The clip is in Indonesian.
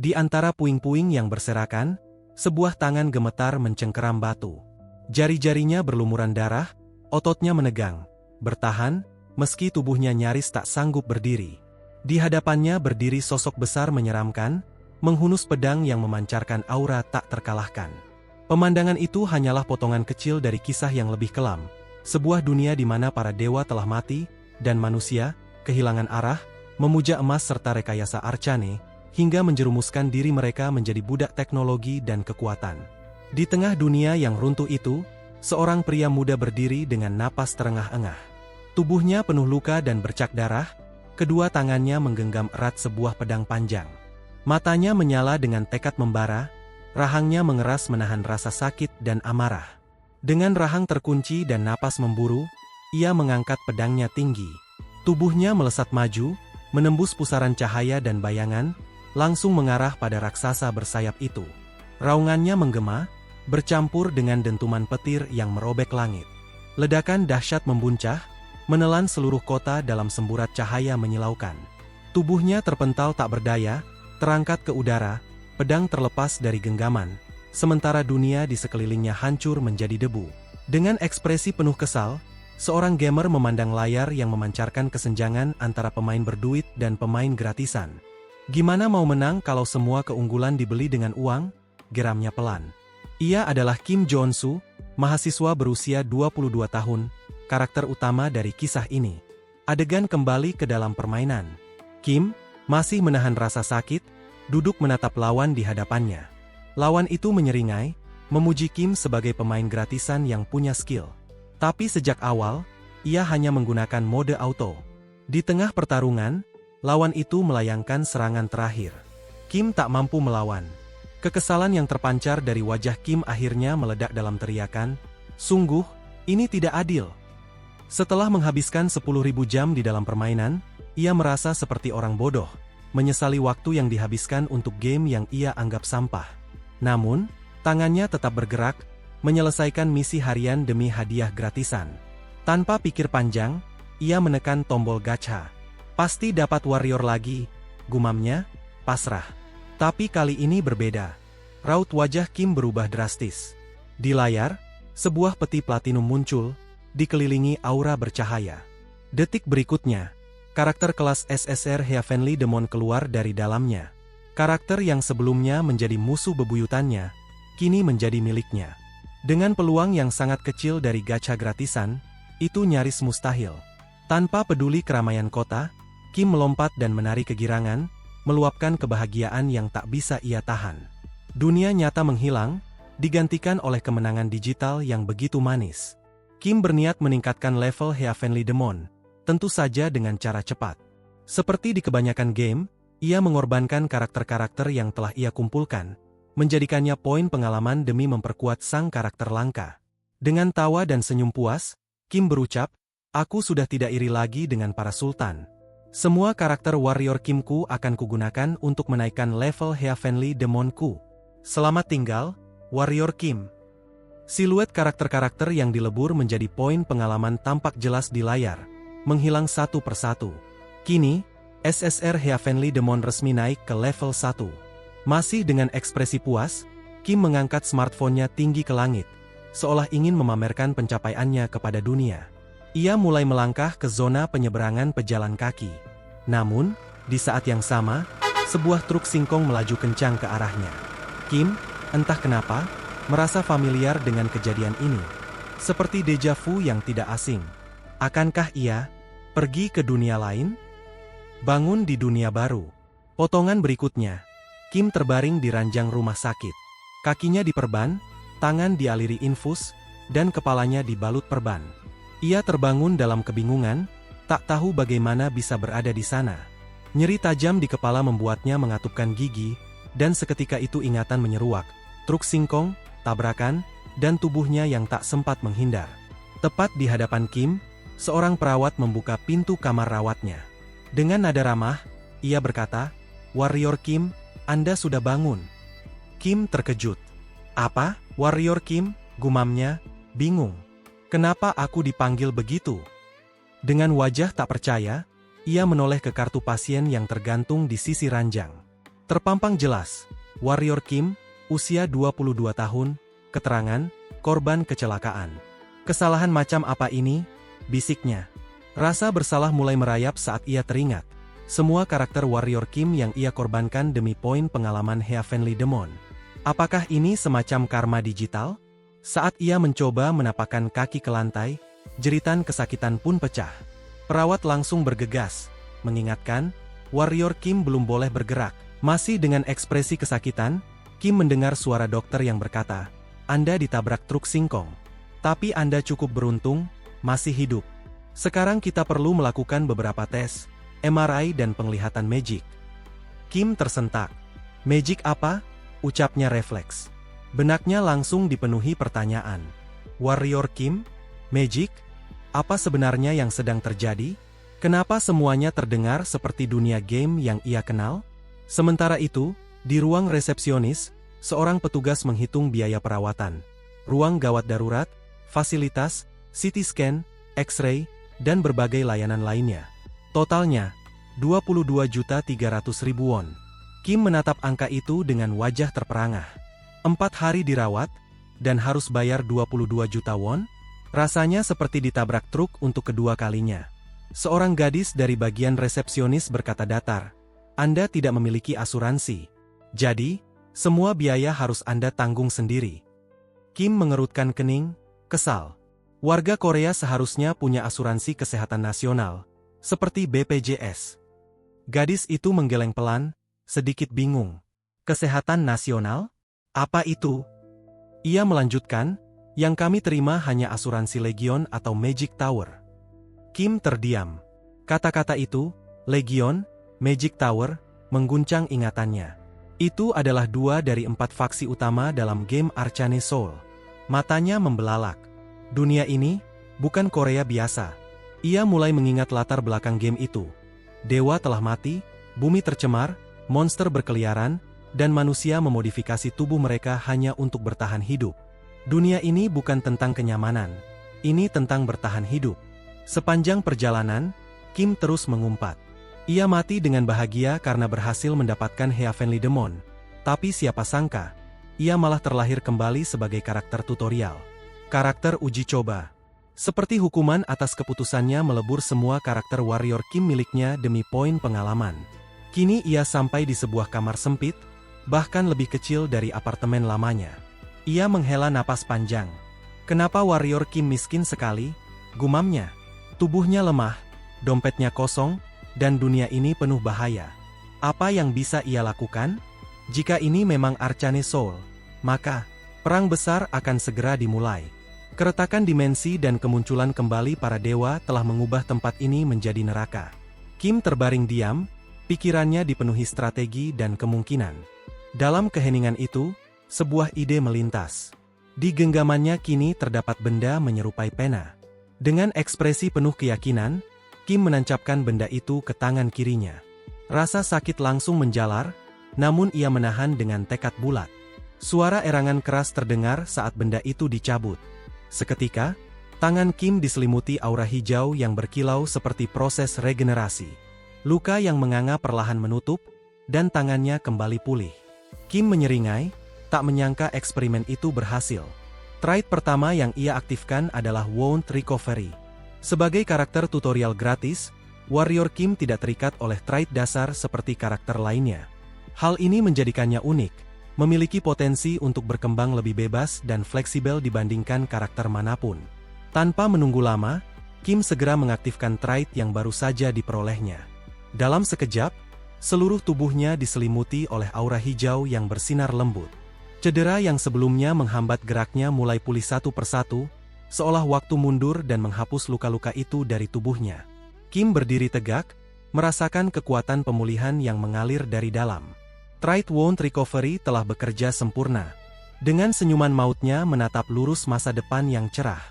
Di antara puing-puing yang berserakan, sebuah tangan gemetar mencengkeram batu. Jari-jarinya berlumuran darah, ototnya menegang, bertahan, meski tubuhnya nyaris tak sanggup berdiri. Di hadapannya berdiri sosok besar menyeramkan, menghunus pedang yang memancarkan aura tak terkalahkan. Pemandangan itu hanyalah potongan kecil dari kisah yang lebih kelam. Sebuah dunia di mana para dewa telah mati, dan manusia, kehilangan arah, memuja emas serta rekayasa Arcane, hingga menjerumuskan diri mereka menjadi budak teknologi dan kekuatan. Di tengah dunia yang runtuh itu, seorang pria muda berdiri dengan napas terengah-engah. Tubuhnya penuh luka dan bercak darah, kedua tangannya menggenggam erat sebuah pedang panjang. Matanya menyala dengan tekad membara, rahangnya mengeras menahan rasa sakit dan amarah. Dengan rahang terkunci dan napas memburu, ia mengangkat pedangnya tinggi. Tubuhnya melesat maju, menembus pusaran cahaya dan bayangan, langsung mengarah pada raksasa bersayap itu. Raungannya menggema, bercampur dengan dentuman petir yang merobek langit. Ledakan dahsyat membuncah, menelan seluruh kota dalam semburat cahaya menyilaukan. Tubuhnya terpental tak berdaya, terangkat ke udara, pedang terlepas dari genggaman, sementara dunia di sekelilingnya hancur menjadi debu. Dengan ekspresi penuh kesal, seorang gamer memandang layar yang memancarkan kesenjangan antara pemain berduit dan pemain gratisan. Gimana mau menang kalau semua keunggulan dibeli dengan uang? Geramnya pelan. Ia adalah Kim Joon-soo, mahasiswa berusia 22 tahun, karakter utama dari kisah ini. Adegan kembali ke dalam permainan. Kim masih menahan rasa sakit, duduk menatap lawan di hadapannya. Lawan itu menyeringai, memuji Kim sebagai pemain gratisan yang punya skill. Tapi sejak awal, ia hanya menggunakan mode auto. Di tengah pertarungan, lawan itu melayangkan serangan terakhir. Kim tak mampu melawan. Kekesalan yang terpancar dari wajah Kim akhirnya meledak dalam teriakan, "Sungguh, ini tidak adil." Setelah menghabiskan 10.000 jam di dalam permainan, ia merasa seperti orang bodoh, menyesali waktu yang dihabiskan untuk game yang ia anggap sampah. Namun, tangannya tetap bergerak, menyelesaikan misi harian demi hadiah gratisan. Tanpa pikir panjang, ia menekan tombol gacha. Pasti dapat warrior lagi, gumamnya, pasrah. Tapi kali ini berbeda. Raut wajah Kim berubah drastis. Di layar, sebuah peti platinum muncul, dikelilingi aura bercahaya. Detik berikutnya, karakter kelas SSR Heavenly Demon keluar dari dalamnya. Karakter yang sebelumnya menjadi musuh bebuyutannya, kini menjadi miliknya. Dengan peluang yang sangat kecil dari gacha gratisan, itu nyaris mustahil. Tanpa peduli keramaian kota, Kim melompat dan menari kegirangan, meluapkan kebahagiaan yang tak bisa ia tahan. Dunia nyata menghilang, digantikan oleh kemenangan digital yang begitu manis. Kim berniat meningkatkan level Heavenly Demon, tentu saja dengan cara cepat. Seperti di kebanyakan game, ia mengorbankan karakter-karakter yang telah ia kumpulkan, menjadikannya poin pengalaman demi memperkuat sang karakter langka. Dengan tawa dan senyum puas, Kim berucap, "Aku sudah tidak iri lagi dengan para sultan. Semua karakter warrior Kimku akan kugunakan untuk menaikkan level Heavenly Demonku. Selamat tinggal, Warrior Kim." Siluet karakter-karakter yang dilebur menjadi poin pengalaman tampak jelas di layar, menghilang satu persatu. Kini, SSR Heavenly Demon resmi naik ke level 1. Masih dengan ekspresi puas, Kim mengangkat smartphone-nya tinggi ke langit, seolah ingin memamerkan pencapaiannya kepada dunia. Ia mulai melangkah ke zona penyeberangan pejalan kaki. Namun, di saat yang sama, sebuah truk singkong melaju kencang ke arahnya. Kim, entah kenapa, merasa familiar dengan kejadian ini. Seperti deja vu yang tidak asing. Akankah ia pergi ke dunia lain? Bangun di dunia baru. Potongan berikutnya, Kim terbaring di ranjang rumah sakit. Kakinya diperban, tangan dialiri infus, dan kepalanya dibalut perban. Ia terbangun dalam kebingungan, tak tahu bagaimana bisa berada di sana. Nyeri tajam di kepala membuatnya mengatupkan gigi, dan seketika itu ingatan menyeruak, truk singkong, tabrakan, dan tubuhnya yang tak sempat menghindar. Tepat di hadapan Kim, seorang perawat membuka pintu kamar rawatnya. Dengan nada ramah, ia berkata, "Warrior Kim, Anda sudah bangun." Kim terkejut. "Apa, Warrior Kim?" gumamnya, bingung. "Kenapa aku dipanggil begitu?" Dengan wajah tak percaya, ia menoleh ke kartu pasien yang tergantung di sisi ranjang. Terpampang jelas, Warrior Kim, usia 22 tahun, keterangan, korban kecelakaan. Kesalahan macam apa ini? Bisiknya. Rasa bersalah mulai merayap saat ia teringat semua karakter Warrior Kim yang ia korbankan demi poin pengalaman Heavenly Demon. Apakah ini semacam karma digital? Saat ia mencoba menapakkan kaki ke lantai, jeritan kesakitan pun pecah. Perawat langsung bergegas, mengingatkan, Warrior Kim belum boleh bergerak. Masih dengan ekspresi kesakitan, Kim mendengar suara dokter yang berkata, "Anda ditabrak truk singkong. Tapi Anda cukup beruntung, masih hidup. Sekarang kita perlu melakukan beberapa tes, MRI dan penglihatan magic." Kim tersentak. "Magic apa?" ucapnya refleks. Benaknya langsung dipenuhi pertanyaan. Warrior Kim? Magic? Apa sebenarnya yang sedang terjadi? Kenapa semuanya terdengar seperti dunia game yang ia kenal? Sementara itu, di ruang resepsionis, seorang petugas menghitung biaya perawatan, ruang gawat darurat, fasilitas, CT scan, X-ray, dan berbagai layanan lainnya. Totalnya, 22.300.000 won. Kim menatap angka itu dengan wajah terperangah. 4 hari dirawat, dan harus bayar 22 juta won? Rasanya seperti ditabrak truk untuk kedua kalinya. Seorang gadis dari bagian resepsionis berkata datar, "Anda tidak memiliki asuransi. Jadi, semua biaya harus Anda tanggung sendiri." Kim mengerutkan kening, kesal. Warga Korea seharusnya punya asuransi kesehatan nasional, seperti BPJS. Gadis itu menggeleng pelan, sedikit bingung. Kesehatan nasional? Apa itu? Ia melanjutkan, "Yang kami terima hanya asuransi Legion atau Magic Tower." Kim terdiam. Kata-kata itu, Legion, Magic Tower, mengguncang ingatannya. Itu adalah 2 dari 4 faksi utama dalam game Arcane Soul. Matanya membelalak. Dunia ini, bukan Korea biasa. Ia mulai mengingat latar belakang game itu. Dewa telah mati, bumi tercemar, monster berkeliaran, dan manusia memodifikasi tubuh mereka hanya untuk bertahan hidup. Dunia ini bukan tentang kenyamanan. Ini tentang bertahan hidup. Sepanjang perjalanan, Kim terus mengumpat. Ia mati dengan bahagia karena berhasil mendapatkan Heavenly Demon. Tapi siapa sangka, ia malah terlahir kembali sebagai karakter tutorial. Karakter uji coba. Seperti hukuman atas keputusannya melebur semua karakter Warrior Kim miliknya demi poin pengalaman. Kini ia sampai di sebuah kamar sempit, bahkan lebih kecil dari apartemen lamanya. Ia menghela napas panjang. Kenapa Warrior Kim miskin sekali? Gumamnya. Tubuhnya lemah, dompetnya kosong, dan dunia ini penuh bahaya. Apa yang bisa ia lakukan? Jika ini memang Arcane Soul, maka perang besar akan segera dimulai. Keretakan dimensi dan kemunculan kembali para dewa telah mengubah tempat ini menjadi neraka. Kim terbaring diam, pikirannya dipenuhi strategi dan kemungkinan. Dalam keheningan itu, sebuah ide melintas. Di genggamannya kini terdapat benda menyerupai pena. Dengan ekspresi penuh keyakinan, Kim menancapkan benda itu ke tangan kirinya. Rasa sakit langsung menjalar, namun ia menahan dengan tekad bulat. Suara erangan keras terdengar saat benda itu dicabut. Seketika, tangan Kim diselimuti aura hijau yang berkilau seperti proses regenerasi. Luka yang menganga perlahan menutup, dan tangannya kembali pulih. Kim menyeringai, tak menyangka eksperimen itu berhasil. Trait pertama yang ia aktifkan adalah Wound Recovery. Sebagai karakter tutorial gratis, Warrior Kim tidak terikat oleh trait dasar seperti karakter lainnya. Hal ini menjadikannya unik, memiliki potensi untuk berkembang lebih bebas dan fleksibel dibandingkan karakter manapun. Tanpa menunggu lama, Kim segera mengaktifkan trait yang baru saja diperolehnya. Dalam sekejap, seluruh tubuhnya diselimuti oleh aura hijau yang bersinar lembut. Cedera yang sebelumnya menghambat geraknya mulai pulih satu persatu, seolah waktu mundur dan menghapus luka-luka itu dari tubuhnya. Kim berdiri tegak, merasakan kekuatan pemulihan yang mengalir dari dalam. Trait Wound Recovery telah bekerja sempurna. Dengan senyuman mautnya menatap lurus masa depan yang cerah.